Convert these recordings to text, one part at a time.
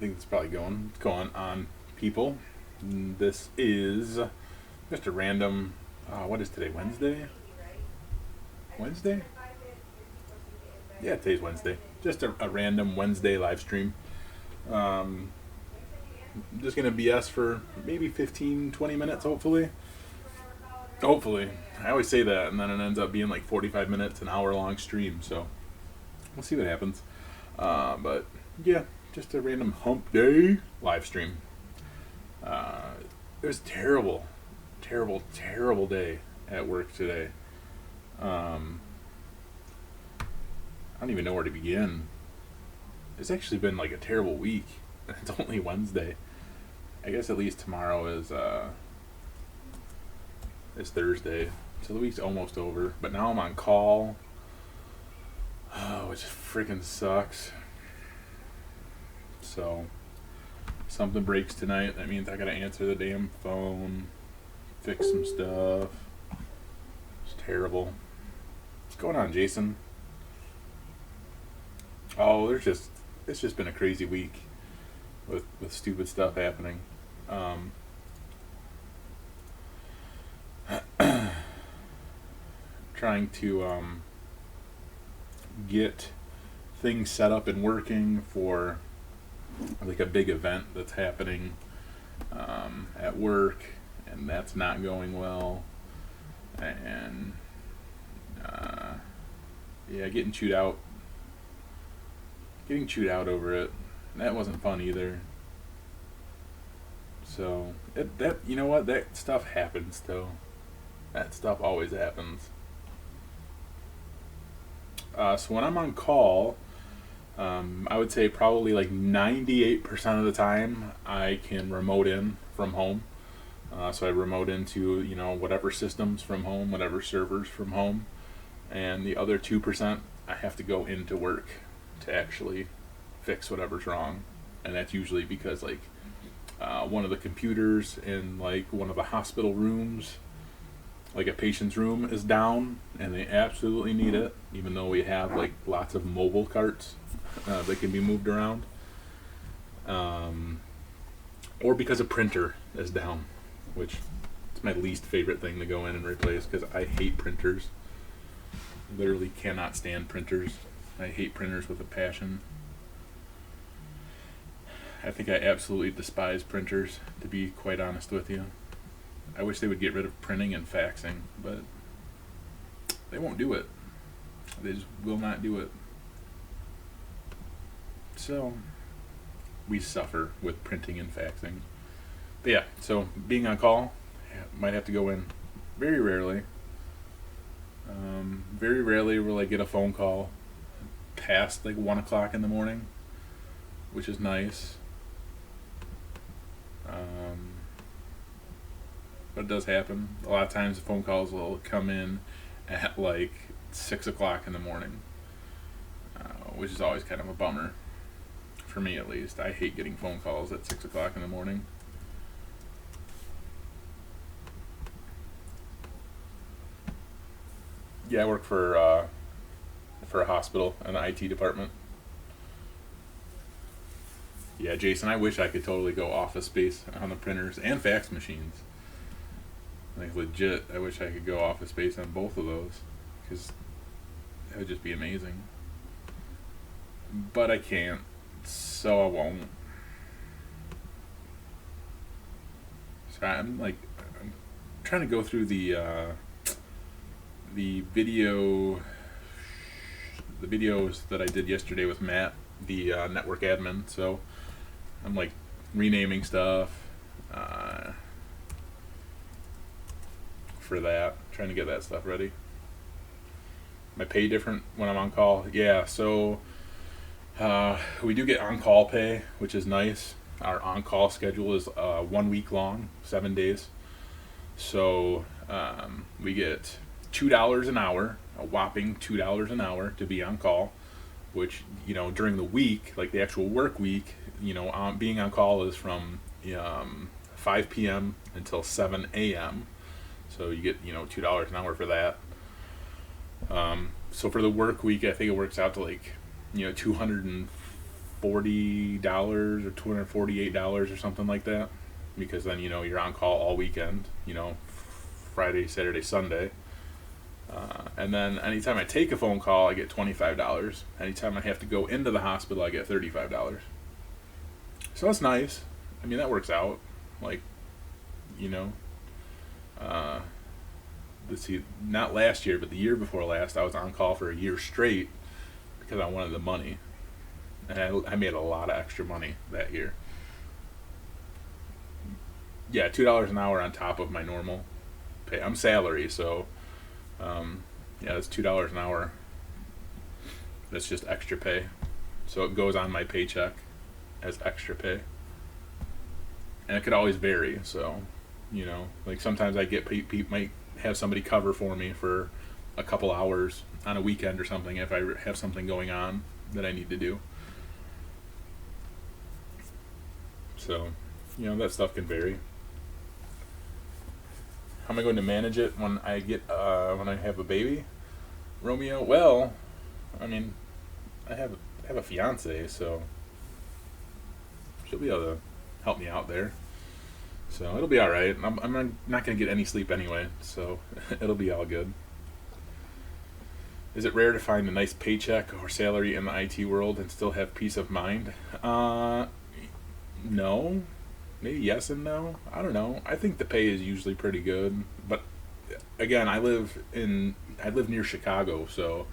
think it's probably going on, people. This is just a random. What is today? Wednesday. Wednesday. Yeah, today's Wednesday. Just a random Wednesday live stream. Um, just gonna BS for maybe 15, 20 minutes, hopefully. Hopefully. I always say that, and then it ends up being like 45 minutes, an hour long stream. So we'll see what happens. But yeah, just a random hump day live stream. Uh, it was terrible, terrible, terrible day at work today. Um, I don't even know where to begin. It's actually been like a terrible week. It's only Wednesday. I guess at least tomorrow is Thursday, so the week's almost over. But now I'm on call, which freaking sucks. So something breaks tonight. That means I gotta answer the damn phone, fix some stuff. It's terrible. What's going on, Jason? Oh, it's just been a crazy week with stupid stuff happening. Um, Trying to get things set up and working for like a big event that's happening at work, and that's not going well. And yeah, getting chewed out over it. That wasn't fun either. So that you know what, that stuff happens though. That stuff always happens. So when I'm on call, I would say probably like 98% of the time I can remote in from home. So I remote into whatever systems from home, whatever servers from home, and the other 2% I have to go into work to actually fix whatever's wrong, and that's usually because like one of the computers in like one of the hospital rooms, like a patient's room, is down and they absolutely need it, even though we have like lots of mobile carts that can be moved around, or because a printer is down, which is my least favorite thing to go in and replace because I hate printers. Literally cannot stand printers. I hate printers with a passion. I think I absolutely despise printers, to be quite honest with you. I wish they would get rid of printing and faxing, but they won't do it. They just will not do it. So we suffer with printing and faxing. But yeah, so being on call, might have to go in very rarely. Very rarely will I get a phone call past like 1 o'clock in the morning, which is nice. But it does happen. A lot of times the phone calls will come in at like 6 o'clock in the morning, which is always kind of a bummer. For me at least. I hate getting phone calls at 6 o'clock in the morning. Yeah, I work for a hospital in the IT department. Yeah, Jason, I wish I could totally go office space on the printers and fax machines. Like legit, I wish I could go office space on both of those, because that would just be amazing. But I can't, so I won't. So I'm trying to go through the videos that I did yesterday with Matt, the network admin. So I'm like renaming stuff for that, trying to get that stuff ready. My pay different when I'm on call? Yeah, so we do get on-call pay, which is nice. Our on-call schedule is 1 week long, 7 days. So we get $2 an hour, a whopping $2 an hour to be on call, which, during the week, like the actual work week, being on call is from 5 p.m. until 7 a.m. So you get, $2 an hour for that. So for the work week, I think it works out to like, $240 $240 or $248 or something like that, because then you're on call all weekend. Friday, Saturday, Sunday. And then anytime I take a phone call, I get $25. Anytime I have to go into the hospital, I get $35. So that's nice. I mean, that works out. Like, let's see, not last year, but the year before last, I was on call for a year straight because I wanted the money. And I made a lot of extra money that year. Yeah, $2 an hour on top of my normal pay. I'm salary, so that's $2 an hour. That's just extra pay. So it goes on my paycheck as extra pay. And it could always vary, so, like sometimes I get might have somebody cover for me for a couple hours on a weekend or something if I have something going on that I need to do. So, that stuff can vary. How am I going to manage it when I have a baby, Romeo? Well, I mean, I have a fiance, so she'll be able to help me out there. So it'll be all right. I'm not going to get any sleep anyway, so it'll be all good. Is it rare to find a nice paycheck or salary in the IT world and still have peace of mind? No. Maybe yes and no. I don't know. I think the pay is usually pretty good, but again, I live near Chicago, so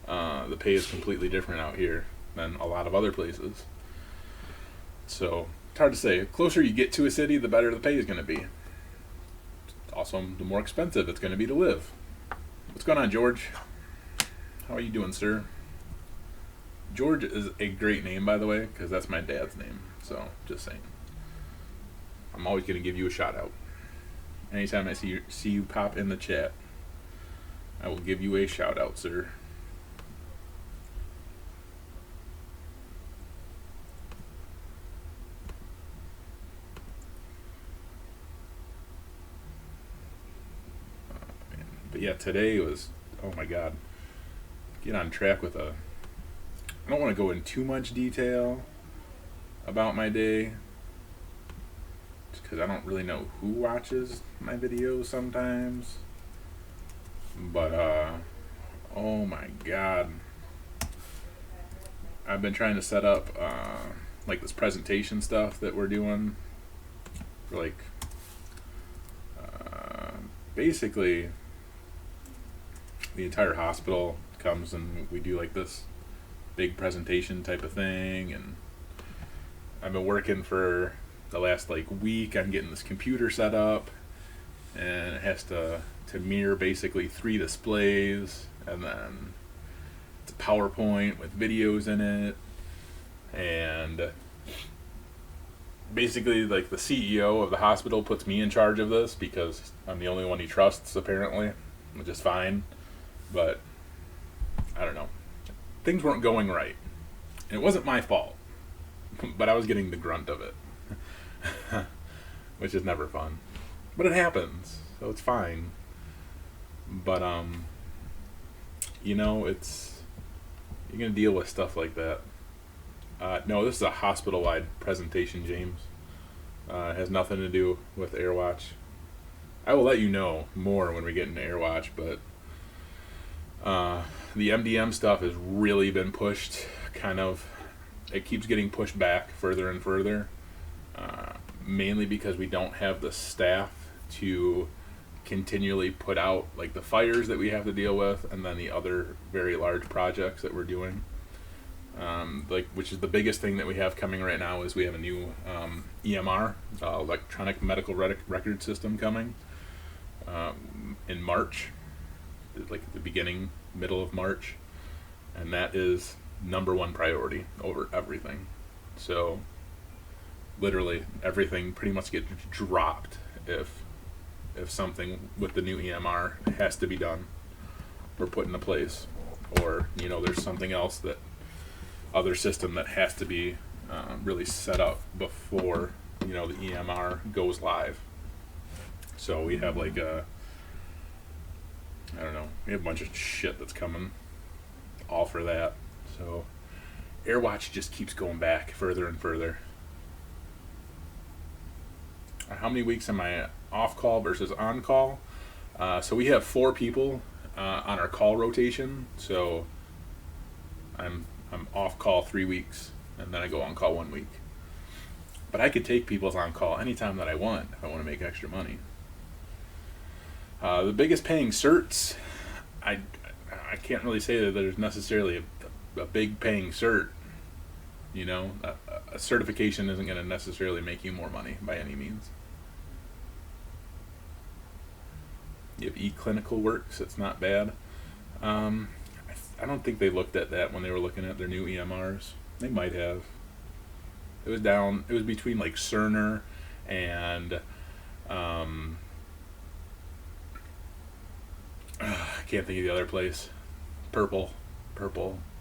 the pay is completely different out here than a lot of other places. So it's hard to say. The closer you get to a city, the better the pay is going to be. Also, the more expensive it's going to be to live. What's going on, George? How are you doing, sir? George is a great name, by the way, because that's my dad's name. So, just saying. I'm always going to give you a shout out. Anytime I see you pop in the chat, I will give you a shout out, sir. But yeah, today was, oh my God, get on track with I don't want to go in too much detail about my day, because I don't really know who watches my videos sometimes. But, oh my God. I've been trying to set up, like this presentation stuff that we're doing for like, basically the entire hospital comes and we do like this big presentation type of thing, and I've been working for the last like week on getting this computer set up, and it has to mirror basically 3 displays, and then it's a PowerPoint with videos in it, and basically like the CEO of the hospital puts me in charge of this because I'm the only one he trusts apparently, which is fine, but I don't know. Things weren't going right. And it wasn't my fault, but I was getting the grunt of it, which is never fun. But it happens, so it's fine. But, you're going to deal with stuff like that. No, this is a hospital-wide presentation, James. It has nothing to do with AirWatch. I will let you know more when we get into AirWatch, but the MDM stuff has really been pushed, it keeps getting pushed back further and further, mainly because we don't have the staff to continually put out like the fires that we have to deal with, and then the other very large projects that we're doing. Which is the biggest thing that we have coming right now is we have a new EMR, electronic medical record system coming in March, like at the middle of March, and that is number one priority over everything. So literally everything pretty much gets dropped if something with the new EMR has to be done or put into place, or there's something else, that other system that has to be really set up before the EMR goes live. So we have we have a bunch of shit that's coming all for that. So AirWatch just keeps going back further and further. How many weeks am I off call versus on call? So we have 4 people on our call rotation. So I'm off call 3 weeks, and then I go on call 1 week. But I could take people's on call anytime that I want if I want to make extra money. The biggest paying certs, I can't really say that there's necessarily a big paying cert. You know, a certification isn't going to necessarily make you more money by any means. You have eClinical Works, it's not bad. I don't think they looked at that when they were looking at their new EMRs. They might have. It was down, it was between like Cerner and I can't think of the other place. Purple.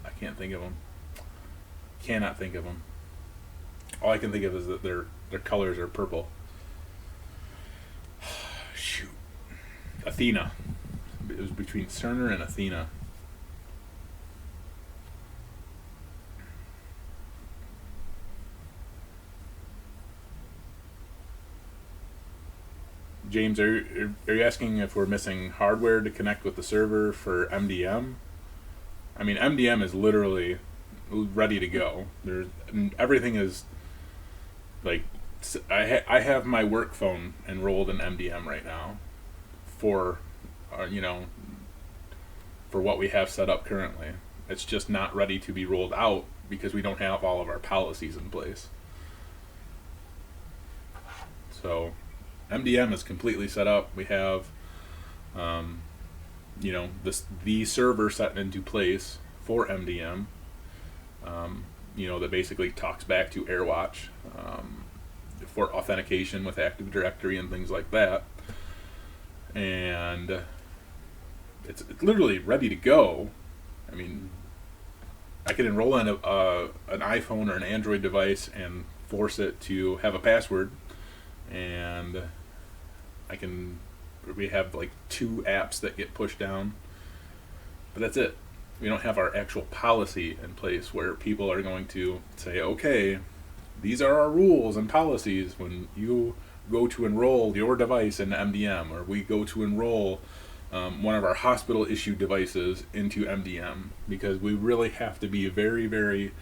I can't think of them. Cannot think of them. All I can think of is that their colors are purple. Shoot. Athena. It was between Cerner and Athena. James, are you asking if we're missing hardware to connect with the server for MDM? I mean, MDM is literally ready to go. Everything is like, I have my work phone enrolled in MDM right now for for what we have set up currently. It's just not ready to be rolled out because we don't have all of our policies in place. So MDM is completely set up. We have the server set into place for MDM, that basically talks back to AirWatch for authentication with Active Directory and things like that. And it's literally ready to go. I mean, I could enroll in an iPhone or an Android device and force it to have a password, and we have like 2 apps that get pushed down, but that's it. We don't have our actual policy in place where people are going to say, okay, these are our rules and policies when you go to enroll your device in MDM, or we go to enroll one of our hospital issued devices into MDM, because we really have to be very, very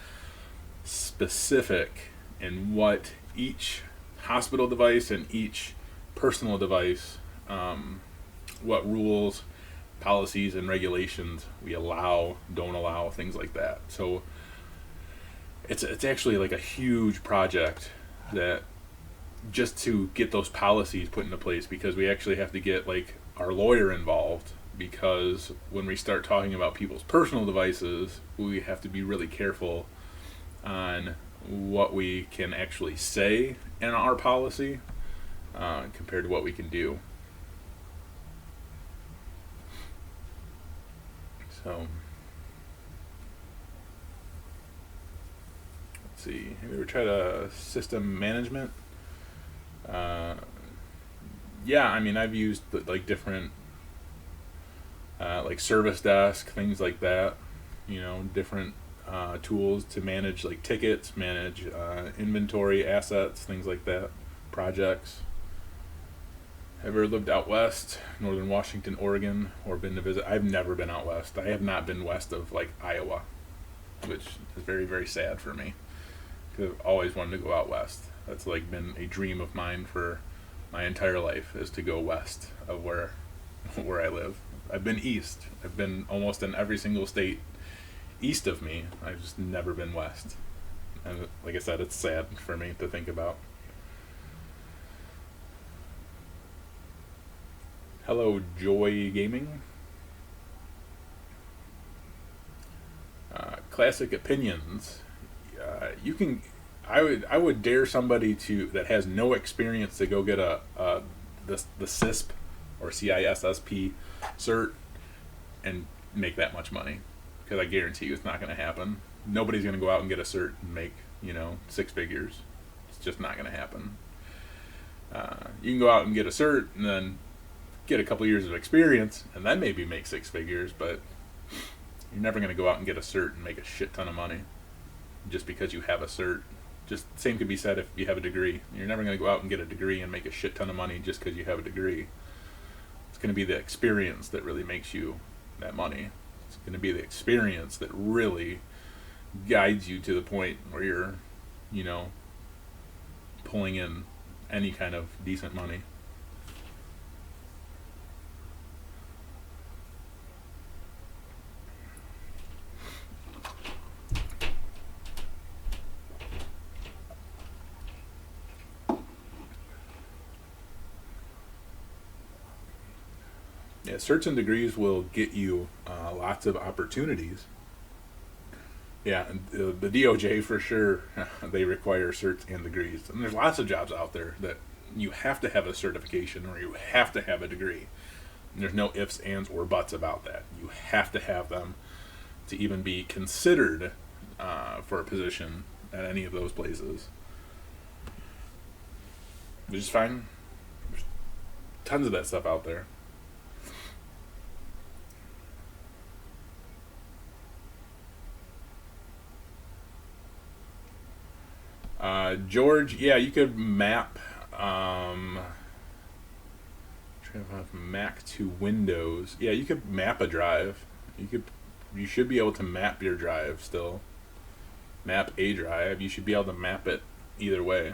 specific in what each hospital device and each personal device, what rules, policies, and regulations we allow, don't allow, things like that. So it's actually like a huge project that just to get those policies put into place, because we actually have to get like our lawyer involved, because when we start talking about people's personal devices, we have to be really careful on what we can actually say in our policy compared to what we can do. So let's see. Have you ever tried a system management? Yeah, I mean, I've used like different like service desk, things like that. Different tools to manage like tickets, manage inventory, assets, things like that, projects. Have you ever lived out west, northern Washington, Oregon, or been to visit? I've never been out west. I have not been west of like Iowa, which is very, very sad for me, because I've always wanted to go out west. That's like been a dream of mine for my entire life, is to go west of where I live. I've been east. I've been almost in every single state east of me. I've just never been west. And like I said, it's sad for me to think about. Hello, Joy Gaming. Classic opinions. I would dare somebody that has no experience to go get the CISP or CISSP cert and make that much money, because I guarantee you it's not going to happen. Nobody's going to go out and get a cert and make 6 figures. It's just not going to happen. You can go out and get a cert and then get a couple years of experience and then maybe make 6 figures, but you're never going to go out and get a cert and make a shit ton of money. just because you have a cert. Just same could be said if you have a degree. You're never going to go out and get a degree and make a shit ton of money just because you have a degree. It's going to be the experience that really makes you that money. It's going to be the experience that really guides you to the point where you're, pulling in any kind of decent money. Yeah, certs and degrees will get you lots of opportunities. Yeah, and the DOJ for sure, they require certs and degrees. And there's lots of jobs out there that you have to have a certification or you have to have a degree. And there's no ifs, ands, or buts about that. You have to have them to even be considered for a position at any of those places. Which is fine. There's tons of that stuff out there. George, yeah, you could map Mac to Windows. Yeah, you could map a drive. You should be able to map your drive still. Map a drive. You should be able to map it either way,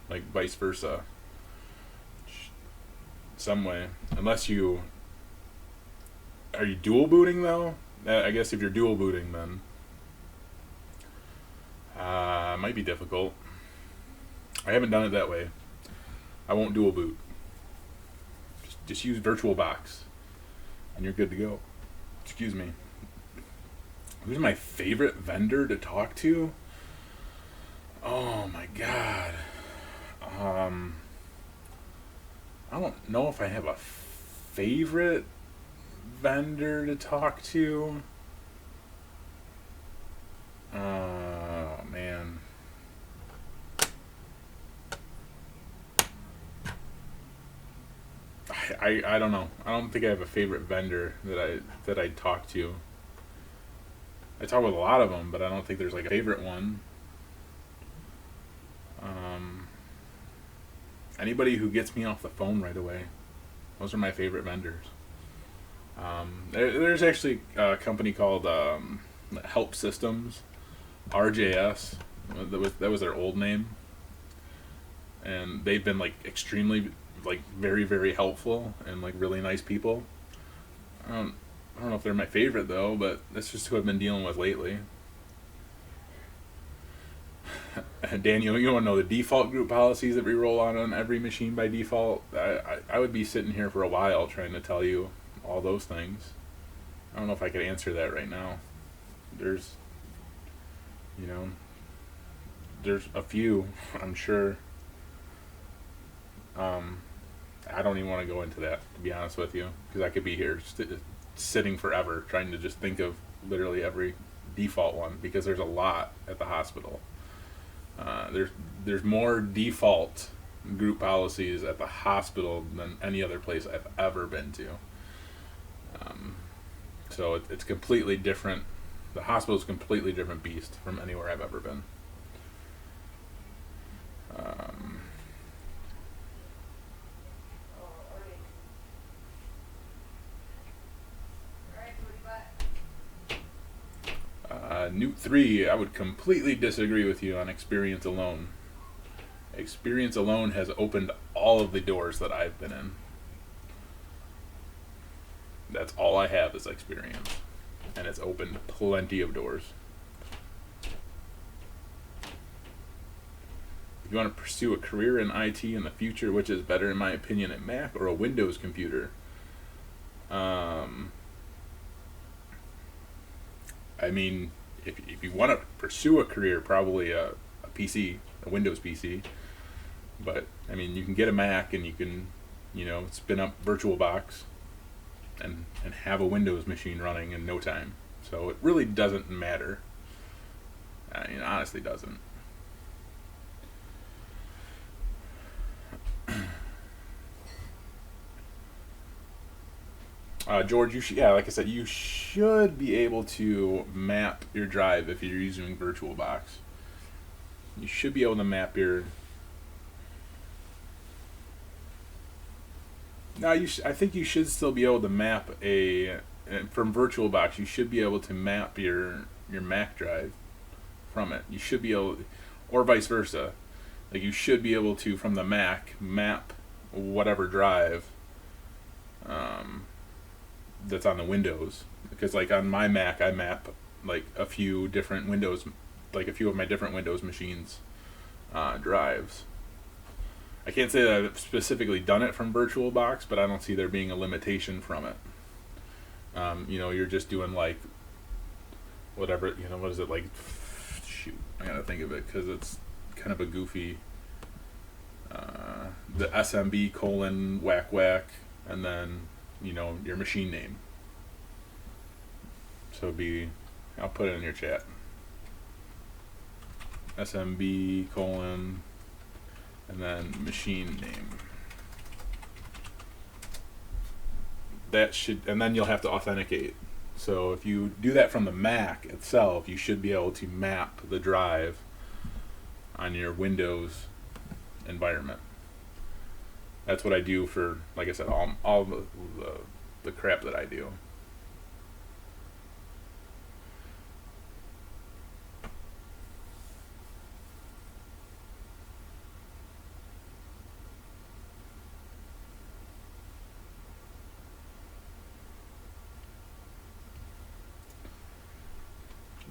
like vice versa. Some way, unless you are you dual booting though. I guess if you're dual booting, then it might be difficult. I haven't done it that way. I won't dual boot. Just use VirtualBox, and you're good to go. Excuse me. Who's my favorite vendor to talk to? Oh my god. I don't know if I have a favorite vendor to talk to. Oh man. I don't know. I don't think I have a favorite vendor that I talk to. I talk with a lot of them, but I don't think there's like a favorite one. Anybody who gets me off the phone right away, those are my favorite vendors. There's actually a company called Help Systems, RJS. That was their old name, and they've been like extremely, like very very helpful and like really nice people. I don't know if they're my favorite though, but that's just who I've been dealing with lately. Daniel, you want to know the default group policies that we roll on every machine by default? I would be sitting here for a while trying to tell you all those things. I don't know if I could answer that right now. There's a few, I'm sure. I don't even want to go into that, to be honest with you, because I could be here sitting forever trying to just think of literally every default one, because there's a lot at the hospital. There's more default group policies at the hospital than any other place I've ever been to. So it's completely different. The hospital is a completely different beast from anywhere I've ever been. Newt 3, I would completely disagree with you on experience alone. Experience alone has opened all of the doors that I've been in. That's all I have is experience. And it's opened plenty of doors. If you want to pursue a career in IT in the future, which is better in my opinion, a Mac or a Windows computer? I mean, if you want to pursue a career, probably a PC, a Windows PC. But, I mean, you can get a Mac and you can, spin up VirtualBox and have a Windows machine running in no time. So it really doesn't matter. It honestly doesn't. George, like I said, you should be able to map your drive if you're using VirtualBox. You should be able to map your. No, I think you should still be able to map from VirtualBox. You should be able to map your Mac drive from it. You should be able, or vice versa. Like you should be able to from the Mac map whatever drive that's on the Windows. Because like on my Mac, I map like a few different Windows, like a few of my different Windows machines drives. I can't say that I've specifically done it from VirtualBox, but I don't see there being a limitation from it. You're just doing like whatever, what is it like? Shoot, I gotta think of it because it's kind of a goofy. The SMB colon whack whack, and then your machine name. So I'll put it in your chat. SMB colon, and then machine name. And then you'll have to authenticate. So if you do that from the Mac itself, you should be able to map the drive on your Windows environment. That's what I do for, like I said, all the crap that I do.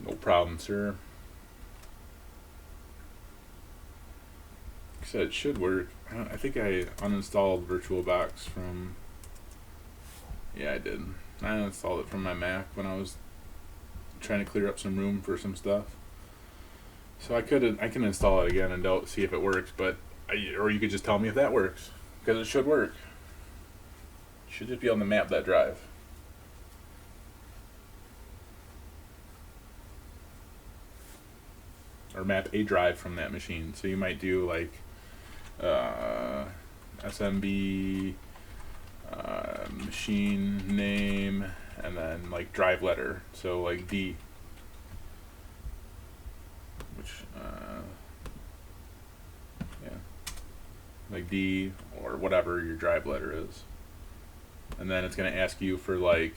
No problem, sir. Like I said, it should work. I think I uninstalled VirtualBox from. Yeah, I did. I uninstalled it from my Mac when I was trying to clear up some room for some stuff. So I can install it again and see if it works, or you could just tell me if that works, because it should work. You should just be able to map that drive. Or map a drive from that machine. So you might do like SMB machine name and then like drive letter. So like D, which like D or whatever your drive letter is, and then it's going to ask you for like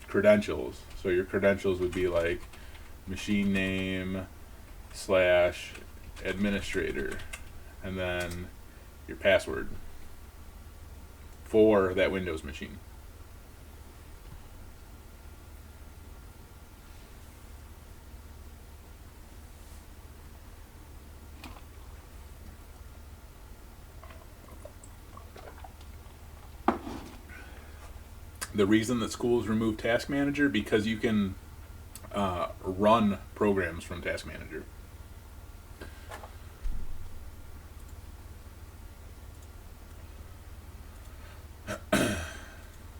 credentials. So your credentials would be like machine name / administrator, and then your password for that Windows machine. The reason that schools remove Task Manager, because you can run programs from Task Manager.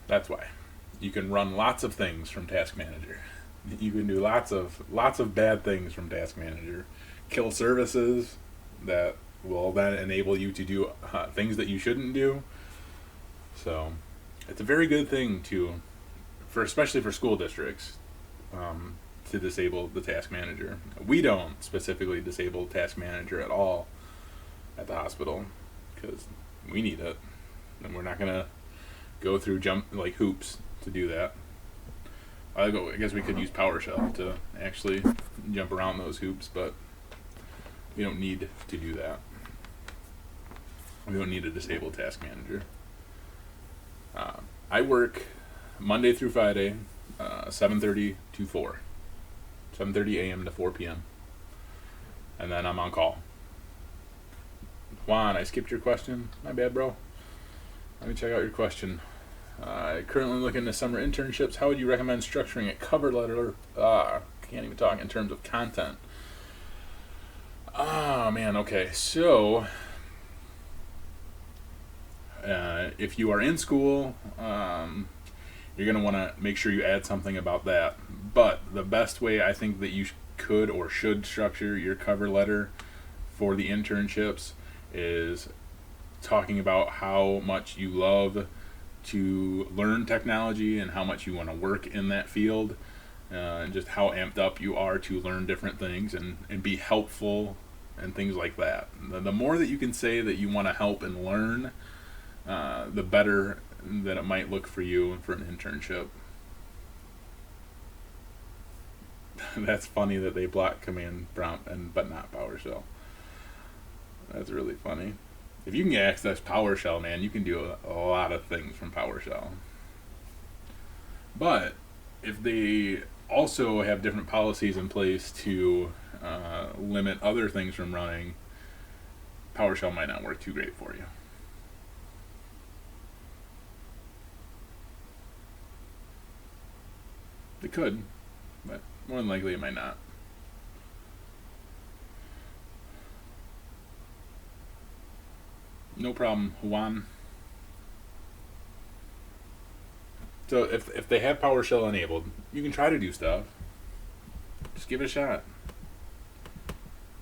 That's why. You can run lots of things from Task Manager. You can do lots of bad things from Task Manager. Kill services that will then enable you to do things that you shouldn't do. So it's a very good thing especially for school districts, to disable the Task Manager. We don't specifically disable Task Manager at all at the hospital because we need it, and we're not gonna go through hoops to do that. I guess we could use PowerShell to actually jump around those hoops, but we don't need to do that. We don't need to disable Task Manager. I work Monday through Friday, 7:30 to 4. 7:30 a.m. to 4 p.m. And then I'm on call. Juan, I skipped your question. My bad, bro. Let me check out your question. Currently looking into summer internships. How would you recommend structuring a cover letter? Can't even talk in terms of content. Oh, man. Okay. So, if you are in school, you're going to want to make sure you add something about that. But the best way I think that you could or should structure your cover letter for the internships is talking about how much you love to learn technology and how much you want to work in that field. and just how amped up you are to learn different things and be helpful and things like that. The more that you can say that you want to help and learn, the better that it might look for you for an internship. That's funny that they block command prompt but not PowerShell. That's really funny. If you can access PowerShell, man, you can do a lot of things from PowerShell. But if they also have different policies in place to limit other things from running, PowerShell might not work too great for you. It could, but more than likely it might not. No problem, Juan. So if they have PowerShell enabled, you can try to do stuff. Just give it a shot.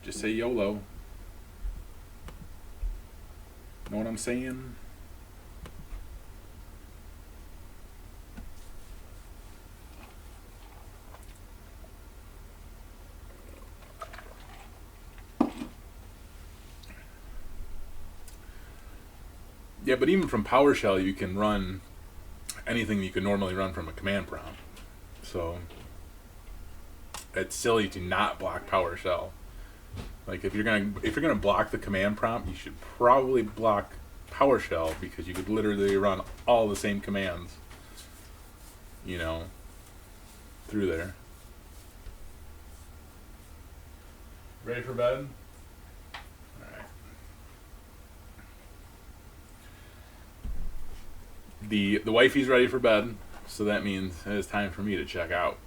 Just say YOLO. Know what I'm saying? Yeah, but even from PowerShell, you can run anything you could normally run from a command prompt. So it's silly to not block PowerShell. Like if you're gonna block the command prompt, you should probably block PowerShell, because you could literally run all the same commands, you know, through there. Ready for bed? Alright. The wifey's ready for bed, so that means it's time for me to check out.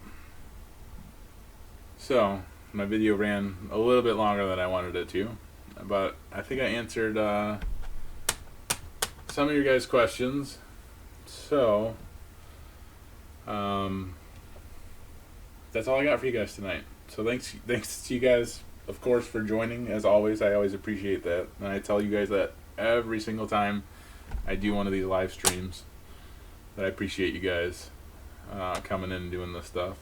So my video ran a little bit longer than I wanted it to, but I think I answered some of your guys' questions. So that's all I got for you guys tonight. So thanks to you guys, of course, for joining. As always, I always appreciate that, and I tell you guys that every single time I do one of these live streams, that I appreciate you guys coming in and doing this stuff.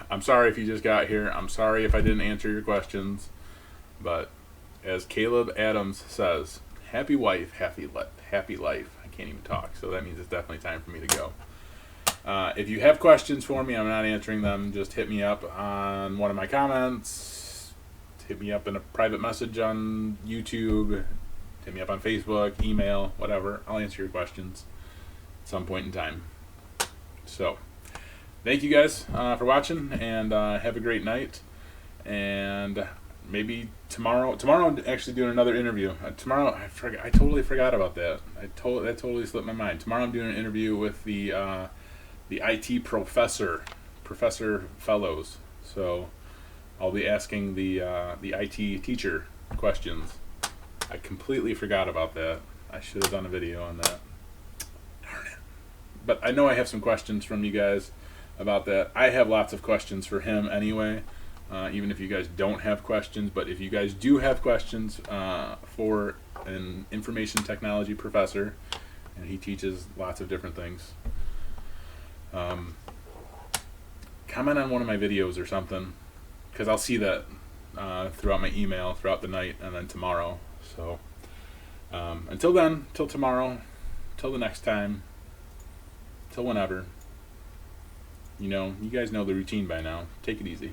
I'm sorry if you just got here. I'm sorry if I didn't answer your questions. But as Caleb Adams says, happy wife, happy life. I can't even talk, so that means it's definitely time for me to go. If you have questions for me, I'm not answering them. Just hit me up on one of my comments. Hit me up in a private message on YouTube. Hit me up on Facebook, email, whatever. I'll answer your questions at some point in time. So thank you guys for watching, and have a great night. And maybe tomorrow I'm actually doing another interview. Tomorrow, I totally forgot about that. That totally slipped my mind. Tomorrow I'm doing an interview with the IT Professor Fellows. So I'll be asking the IT teacher questions. I completely forgot about that. I should have done a video on that. Darn it. But I know I have some questions from you guys about that. I have lots of questions for him anyway, even if you guys don't have questions. But if you guys do have questions for an information technology professor, and he teaches lots of different things, comment on one of my videos or something, because I'll see that throughout my email throughout the night and then tomorrow. So until then, till tomorrow, till the next time, till whenever, you guys know the routine by now. Take it easy.